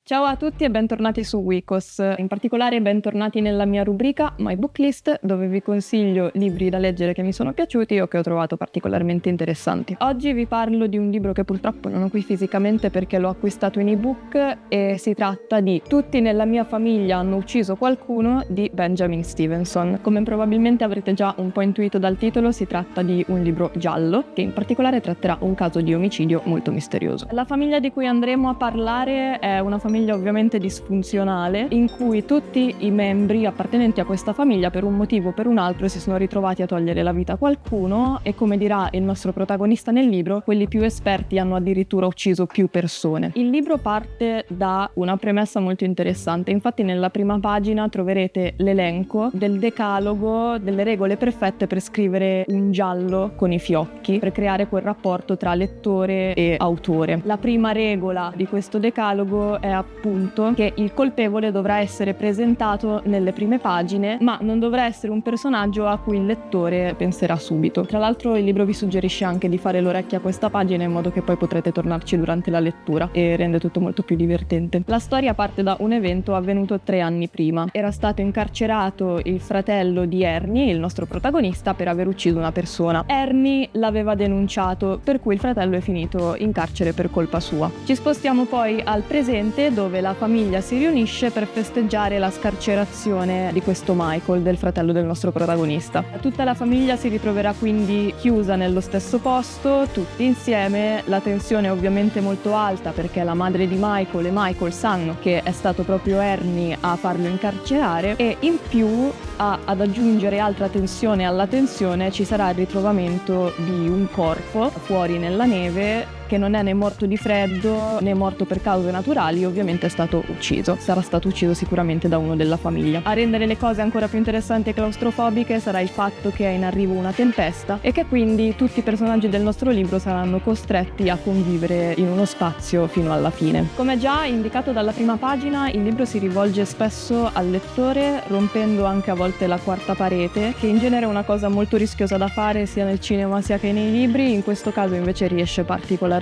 Ciao a tutti e bentornati su Wikos, in particolare bentornati nella mia rubrica My Book List, dove vi consiglio libri da leggere che mi sono piaciuti o che ho trovato particolarmente interessanti. Oggi vi parlo di un libro che purtroppo non ho qui fisicamente perché l'ho acquistato in ebook e si tratta di Tutti nella mia famiglia hanno ucciso qualcuno di Benjamin Stevenson. Come probabilmente avrete già un po' intuito dal titolo, si tratta di un libro giallo che in particolare tratterà un caso di omicidio molto misterioso. La famiglia di cui andremo a parlare è una famiglia ovviamente disfunzionale, in cui tutti i membri appartenenti a questa famiglia per un motivo o per un altro si sono ritrovati a togliere la vita a qualcuno e, come dirà il nostro protagonista nel libro, quelli più esperti hanno addirittura ucciso più persone. Il libro parte da una premessa molto interessante, infatti nella prima pagina troverete l'elenco del decalogo delle regole perfette per scrivere un giallo con i fiocchi, per creare quel rapporto tra lettore e autore. La prima regola di questo decalogo è appunto che il colpevole dovrà essere presentato nelle prime pagine, ma non dovrà essere un personaggio a cui il lettore penserà subito. Tra l'altro il libro vi suggerisce anche di fare l'orecchio a questa pagina in modo che poi potrete tornarci durante la lettura e rende tutto molto più divertente. La storia parte da un evento avvenuto 3 anni prima. Era stato incarcerato il fratello di Ernie, il nostro protagonista, per aver ucciso una persona. Ernie l'aveva denunciato, per cui il fratello è finito in carcere per colpa sua. Ci spostiamo poi al presente, dove la famiglia si riunisce per festeggiare la scarcerazione di questo Michael, del fratello del nostro protagonista. Tutta la famiglia si ritroverà quindi chiusa nello stesso posto, tutti insieme. La tensione è ovviamente molto alta perché la madre di Michael e Michael sanno che è stato proprio Ernie a farlo incarcerare, e in più ad aggiungere altra tensione alla tensione ci sarà il ritrovamento di un corpo fuori nella neve che non è né morto di freddo né morto per cause naturali, ovviamente è stato ucciso. Sarà stato ucciso sicuramente da uno della famiglia. A rendere le cose ancora più interessanti e claustrofobiche sarà il fatto che è in arrivo una tempesta e che quindi tutti i personaggi del nostro libro saranno costretti a convivere in uno spazio fino alla fine. Come già indicato dalla prima pagina, il libro si rivolge spesso al lettore, rompendo anche a volte la quarta parete, che in genere è una cosa molto rischiosa da fare sia nel cinema sia che nei libri. In questo caso invece riesce particolarmente,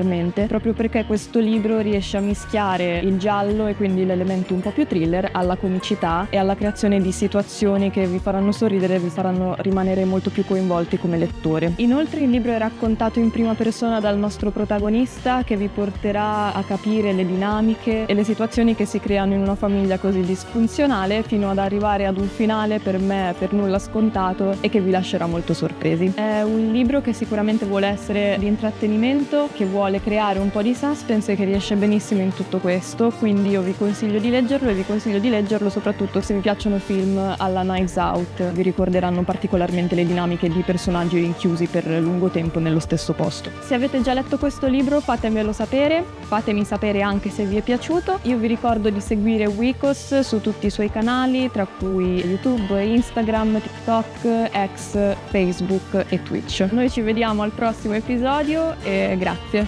proprio perché questo libro riesce a mischiare il giallo e quindi l'elemento un po' più thriller alla comicità e alla creazione di situazioni che vi faranno sorridere e vi faranno rimanere molto più coinvolti come lettore. Inoltre il libro è raccontato in prima persona dal nostro protagonista, che vi porterà a capire le dinamiche e le situazioni che si creano in una famiglia così disfunzionale, fino ad arrivare ad un finale per me per nulla scontato e che vi lascerà molto sorpresi. È un libro che sicuramente vuole essere di intrattenimento, che vuole creare un po' di suspense e che riesce benissimo in tutto questo, quindi io vi consiglio di leggerlo, e vi consiglio di leggerlo soprattutto se vi piacciono film alla Knives Out. Vi ricorderanno particolarmente le dinamiche di personaggi rinchiusi per lungo tempo nello stesso posto. Se avete già letto questo libro fatemelo sapere, fatemi sapere anche se vi è piaciuto. Io vi ricordo di seguire Wikos su tutti i suoi canali, tra cui YouTube, Instagram, TikTok, X, Facebook e Twitch. Noi ci vediamo al prossimo episodio e grazie.